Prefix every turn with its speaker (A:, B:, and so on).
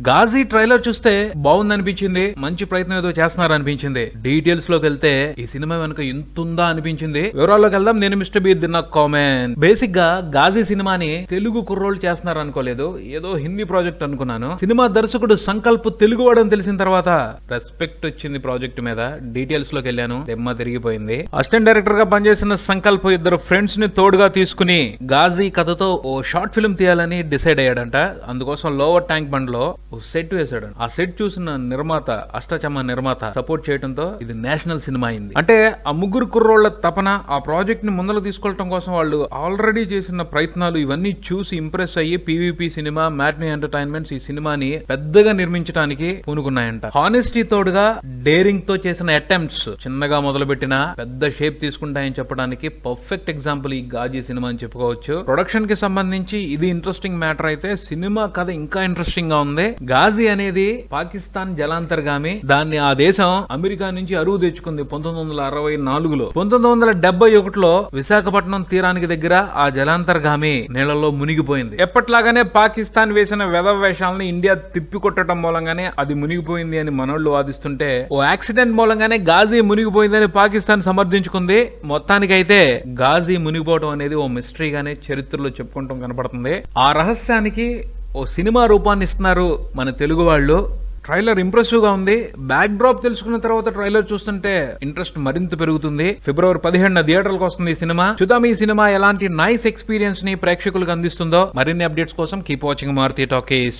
A: Ghazi trailer చూస్తే బాగుంది అనిపించింది, మంచి ప్రయత్నం ఏదో చేస్తున్నారు అనిపించింది. డీటెయిల్స్ లోకి వెళ్తే ఈ సినిమా వెనుక ఇంతుందా అనిపించింది. వివరాల్లోకి వెళ్దాం. నేను మిస్టర్ బీ దిన్న కామెంట్. బేసిక్ గా గాజీ సినిమాని తెలుగు కుర్రోళ్ళు చేస్తున్నారు అనుకోలేదు, ఏదో హిందీ ప్రాజెక్ట్ అనుకున్నాను. సినిమా దర్శకుడు సంకల్ప్ తెలుగు వాడని తెలిసిన తర్వాత రెస్పెక్ట్ వచ్చింది ప్రాజెక్ట్ మీద. డీటెయిల్స్ లోకి వెళ్ళాను, దెమ్మ తిరిగిపోయింది. అసిస్టెంట్ డైరెక్టర్ గా పనిచేసిన సంకల్ప్ ఇద్దరు ఫ్రెండ్స్ ని తోడుగా తీసుకుని గాజీ కథతో ఓ షార్ట్ ఫిల్మ్ తీయాలని డిసైడ్ అయ్యాడంట. అందుకోసం లోవర్ ట్యాంక్ బండ్ లో ఓ సెట్ వేసాడు. ఆ సెట్ చూసిన నిర్మాత, అష్టచమ్మ నిర్మాత సపోర్ట్ చేయడంతో ఇది నేషనల్ సినిమా అయింది. అంటే ఆ ముగ్గురు కుర్రోళ్ల తపన, ఆ ప్రాజెక్ట్ ని ముందర తీసుకెళ్లడం కోసం వాళ్ళు ఆల్రెడీ చేసిన ప్రయత్నాలు ఇవన్నీ చూసి ఇంప్రెస్ అయ్యి పీవీపీ సినిమా, మ్యాట్నీ ఎంటర్టైన్మెంట్స్ ఈ సినిమాని పెద్దగా నిర్మించడానికి పూనుకున్నాయంట. హానెస్టీ తోడుగా డేరింగ్ తో చేసిన అటెంప్ట్స్ చిన్నగా మొదలుపెట్టిన పెద్ద షేప్ తీసుకుంటాయని చెప్పడానికి పర్ఫెక్ట్ ఎగ్జాంపుల్ ఈ గాజీ సినిమా అని చెప్పుకోవచ్చు. ప్రొడక్షన్ కి సంబంధించి ఇది ఇంట్రెస్టింగ్ మ్యాటర్ అయితే సినిమా కథ ఇంకా ఇంట్రెస్టింగ్ గా ఉంది. గాజీ అనేది పాకిస్తాన్ జలాంతర్గామి. దాన్ని ఆ దేశం అమెరికా నుంచి అరువు తెచ్చుకుంది 1964లో. 1971లో విశాఖపట్నం తీరానికి దగ్గర ఆ జలాంతర్గామి నీళ్లలో మునిగిపోయింది. ఎప్పట్లాగానే పాకిస్తాన్ వేసిన వెధవ వేషాలని ఇండియా తిప్పికొట్టడం మూలంగానే అది మునిగిపోయింది అని మనోళ్లు వాదిస్తుంటే, ఓ యాక్సిడెంట్ మూలంగానే గాజీ మునిగిపోయిందని పాకిస్తాన్ సమర్థించుకుంది. మొత్తానికైతే గాజీ మునిగిపోవడం అనేది ఓ మిస్టరీగానే చరిత్రలో చెప్పుకుంటాం కనపడుతుంది. ఆ రహస్యానికి ఓ సినిమా రూపాన్ని ఇస్తున్నారు మన తెలుగు వాళ్ళు. ట్రైలర్ ఇంప్రెసివ్ గా ఉంది. బ్యాక్ డ్రాప్ తెలుసుకున్న తర్వాత ట్రైలర్ చూస్తుంటే ఇంట్రెస్ట్ మరింత పెరుగుతుంది. ఫిబ్రవరి 17న థియేటర్లకు వస్తుంది ఈ సినిమా. చూద్దాం ఈ సినిమా ఎలాంటి నైస్ ఎక్స్పీరియన్స్ ని ప్రేక్షకులకు అందిస్తుందో. మరిన్ని అప్డేట్స్ కోసం కీప్ వాచింగ్ మారుతి టాకీస్.